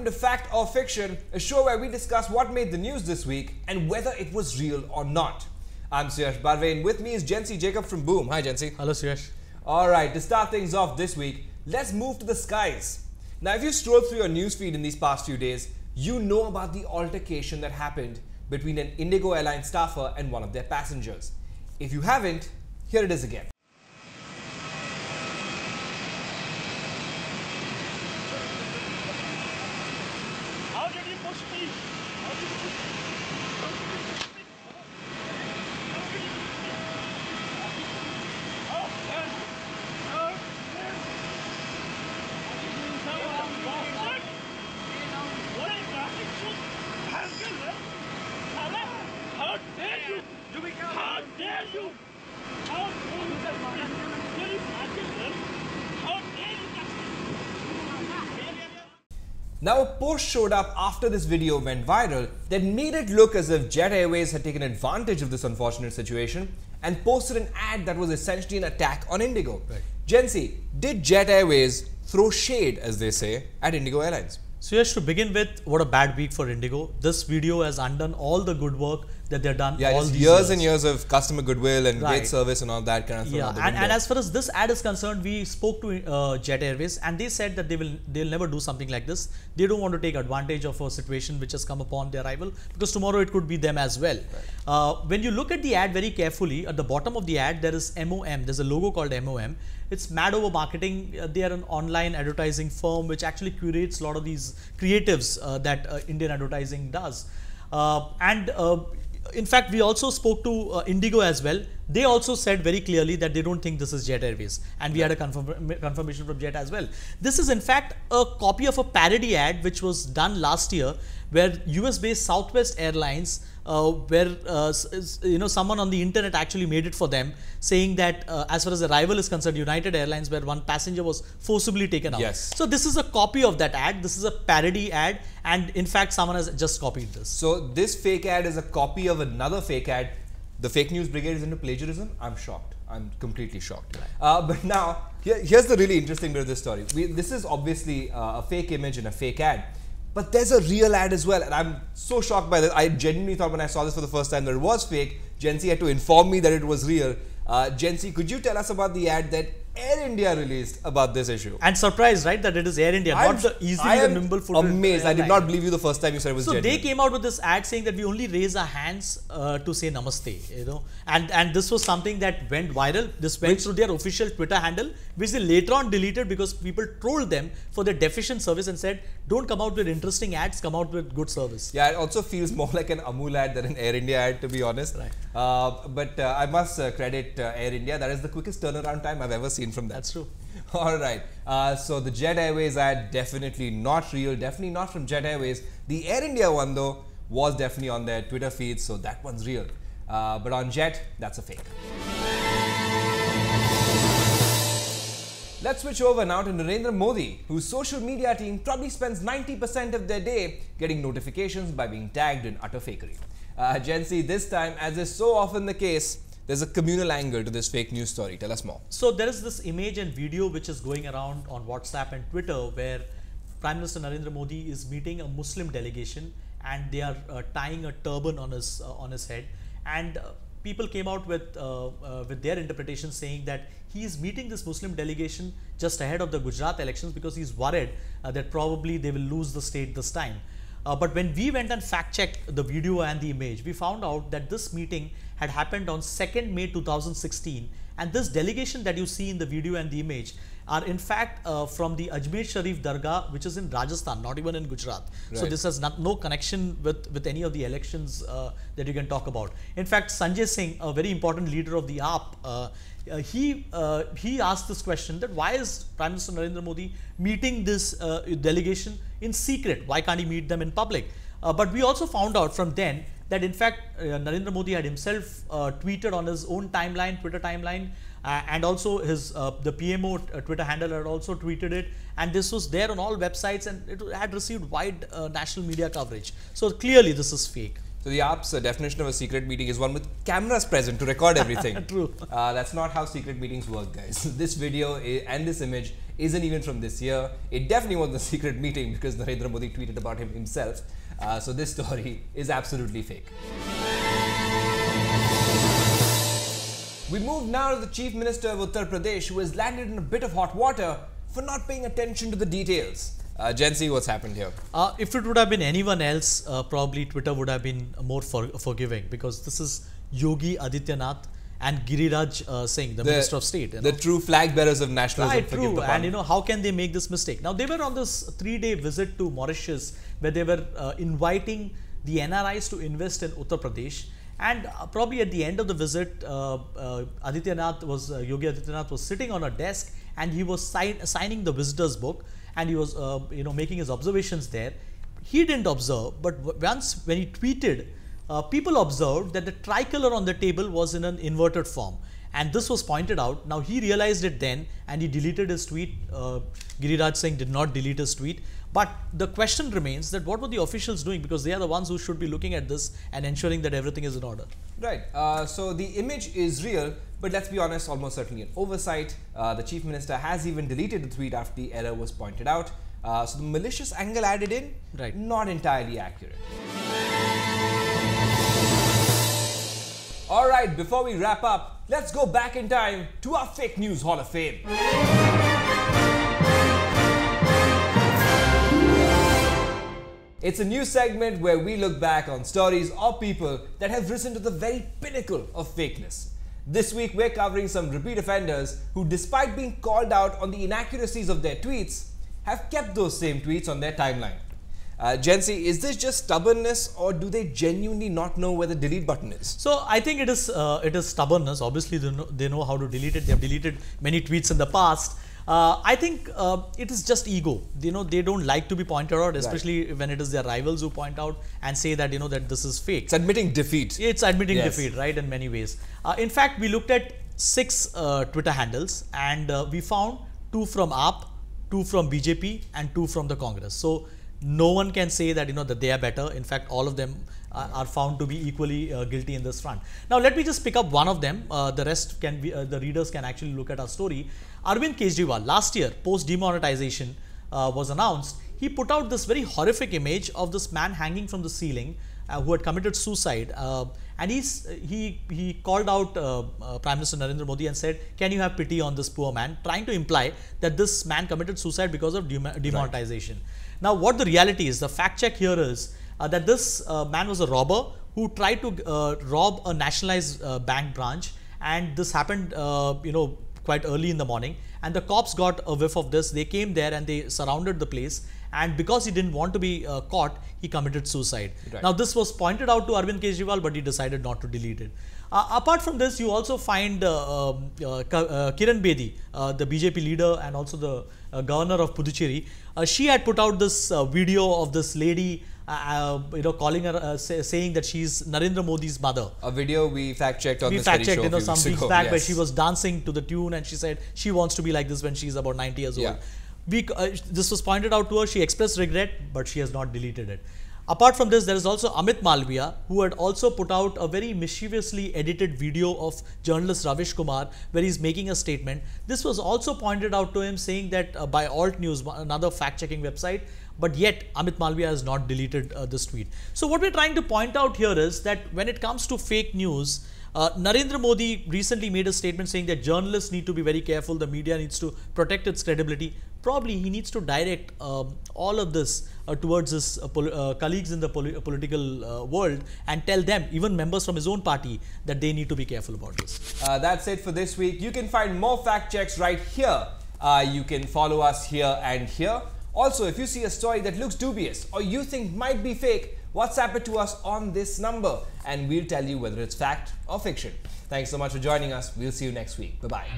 welcome to Fact or Fiction, a show where we discuss what made the news this week and whether it was real or not. I'm Suyash Barve and with me is Jency Jacob from Boom. Hi Jency. Hello Suyash. Alright, to start things off this week, let's move to the skies. Now if you stroll through your newsfeed in these past few days, you know about the altercation that happened between an Indigo airline staffer and one of their passengers. If you haven't, here it is again. How did you push me? How did you push me? How did you push me? How did you push me? Oh, yes. Oh, yes. What a traffic shoot. How dare you? How dare you? How dare you touch me? What is that? How dare you touch me? Now a post showed up after this video went viral that made it look as if Jet Airways had taken advantage of this unfortunate situation and posted an ad that was essentially an attack on Indigo. Right. Jency, did Jet Airways throw shade, as they say, at Indigo Airlines? Suyash, to begin with, what a bad week for Indigo. This video has undone all the good work that they've done all just these years and years of customer goodwill and great Right. service and all that kind of thing. Yeah, and as far as this ad is concerned, we spoke to Jet Airways and they said that they'll never do something like this. They don't want to take advantage of a situation which has come upon their rival because tomorrow it could be them as well. Right. When you look at the ad very carefully, at the bottom of the ad there is MOM. There's a logo called MOM. It's Mad Over Marketing. They are an online advertising firm which actually curates a lot of these creatives that Indian advertising does. In fact, we also spoke to Indigo as well. They also said very clearly that they don't think this is Jet Airways, and we had a confirmation from Jet as well. This is in fact a copy of a parody ad which was done last year, where US-based Southwest Airlines, someone on the internet actually made it for them, saying that as far as the rival is concerned, United Airlines, where one passenger was forcibly taken out. Yes. So this is a copy of that ad. This is a parody ad, and in fact, someone has just copied this. So this fake ad is a copy of another fake ad. The fake news brigade is into plagiarism. I'm shocked. I'm completely shocked. But now, here's the really interesting bit of this story. This is obviously a fake image and a fake ad. But there's a real ad as well, and I'm so shocked by this. I genuinely thought when I saw this for the first time that it was fake. Jency had to inform me that it was real. Jency, could you tell us about the ad that Air India released about this issue? And surprised, right, that it is Air India, not the easily and nimble-footed. Amazed. I did not believe you the first time you said it was genuine. So they came out with this ad saying that we only raise our hands to say namaste, you know, and this was something that went viral. This went through their official Twitter handle, which they later on deleted because people trolled them for their deficient service and said, don't come out with interesting ads, come out with good service. Yeah, it also feels more like an Amul ad than an Air India ad, to be honest. Right. But I must credit Air India. That is the quickest turnaround time I've ever seen from them. That's true. All right. So the Jet Airways ad, definitely not real, definitely not from Jet Airways. The Air India one, though, was definitely on their Twitter feed, so that one's real. But on Jet, that's a fake. Let's switch over now to Narendra Modi, whose social media team probably spends 90% of their day getting notifications by being tagged in utter fakery. Jency, this time, as is so often the case, there's a communal angle to this fake news story. Tell us more. So there is this image and video which is going around on WhatsApp and Twitter where Prime Minister Narendra Modi is meeting a Muslim delegation and they are tying a turban on his head, and people came out with their interpretation saying that he is meeting this Muslim delegation just ahead of the Gujarat elections because he's worried that probably they will lose the state this time. But when we went and fact-checked the video and the image, we found out that this meeting had happened on 2nd May 2016, and this delegation that you see in the video and the image are in fact from the Ajmer Sharif Dargah, which is in Rajasthan, not even in Gujarat. Right. So this has no connection with any of the elections that you can talk about. In fact, Sanjay Singh, a very important leader of the AAP, he asked this question, that why is Prime Minister Narendra Modi meeting this delegation in secret? Why can't he meet them in public? But we also found out from then that in fact Narendra Modi had himself tweeted on his own timeline, Twitter timeline, and also his the PMO Twitter handle had also tweeted it, and this was there on all websites and it had received wide national media coverage. So clearly this is fake. So the AAP's definition of a secret meeting is one with cameras present to record everything. True. That's not how secret meetings work, guys. This video and this image isn't even from this year. It definitely wasn't a secret meeting because Narendra Modi tweeted about him himself. So this story is absolutely fake. We move now to the Chief Minister of Uttar Pradesh, who has landed in a bit of hot water for not paying attention to the details. Jency, what's happened here? If it would have been anyone else, probably Twitter would have been more forgiving, because this is Yogi Adityanath and Giriraj Singh, the Minister of State. The true flag bearers of nationalism. Right, true. And how can they make this mistake? Now, they were on this 3-day visit to Mauritius, where they were inviting the NRIs to invest in Uttar Pradesh. And probably at the end of the visit, Yogi Adityanath was sitting on a desk, and he was signing the visitors book, and he was making his observations there. He didn't observe, but once when he tweeted, people observed that the tricolor on the table was in an inverted form, and this was pointed out. Now he realized it then, and he deleted his tweet. Giriraj Singh did not delete his tweet. But the question remains that what were the officials doing, because they are the ones who should be looking at this and ensuring that everything is in order. Right. So the image is real, but let's be honest, almost certainly an oversight. The Chief Minister has even deleted the tweet after the error was pointed out. So the malicious angle added in, right, not entirely accurate. Alright, before we wrap up, let's go back in time to our Fake News Hall of Fame. It's a new segment where we look back on stories or people that have risen to the very pinnacle of fakeness. This week we're covering some repeat offenders who, despite being called out on the inaccuracies of their tweets, have kept those same tweets on their timeline. Jency, is this just stubbornness, or do they genuinely not know where the delete button is? So I think it is stubbornness. Obviously they know how to delete it. They have deleted many tweets in the past. I think it is just ego. They don't like to be pointed out, especially right, when it is their rivals who point out and say that that this is fake. It's admitting defeat. It's admitting defeat, right? In many ways. In fact, we looked at 6 Twitter handles, and we found 2 from AAP, 2 from BJP, and 2 from the Congress. So no one can say that that they are better. In fact, all of them are found to be equally guilty in this front. Now let me just pick up one of them. The rest can be the readers can actually look at our story. Arvind Kejriwal, last year, post demonetization was announced, he put out this very horrific image of this man hanging from the ceiling who had committed suicide, and he called out Prime Minister Narendra Modi and said, can you have pity on this poor man, trying to imply that this man committed suicide because of demonetization. Right. Now what the reality is, the fact check here is that this man was a robber who tried to rob a nationalized bank branch, and this happened quite early in the morning, and the cops got a whiff of this. They came there and they surrounded the place, and because he didn't want to be caught, he committed suicide. Right. Now this was pointed out to Arvind Kejriwal, but he decided not to delete it. Apart from this, you also find Kiran Bedi, the BJP leader and also the governor of Puducherry. She had put out this video of this lady calling her, saying that she's Narendra Modi's mother. A video we fact-checked on this very show a few some weeks back, yes, where she was dancing to the tune, and she said she wants to be like this when she's about 90 years old. This was pointed out to her. She expressed regret, but she has not deleted it. Apart from this, there is also Amit Malviya, who had also put out a very mischievously edited video of journalist Ravish Kumar, where he's making a statement. This was also pointed out to him, saying that by Alt News, another fact-checking website, but yet Amit Malviya has not deleted this tweet. So what we're trying to point out here is that when it comes to fake news, Narendra Modi recently made a statement saying that journalists need to be very careful, the media needs to protect its credibility. Probably he needs to direct all of this towards his colleagues in the political world, and tell them, even members from his own party, that they need to be careful about this. That's it for this week. You can find more fact checks right here. You can follow us here and here. Also, if you see a story that looks dubious or you think might be fake, WhatsApp it to us on this number and we'll tell you whether it's fact or fiction. Thanks so much for joining us. We'll see you next week. Bye-bye.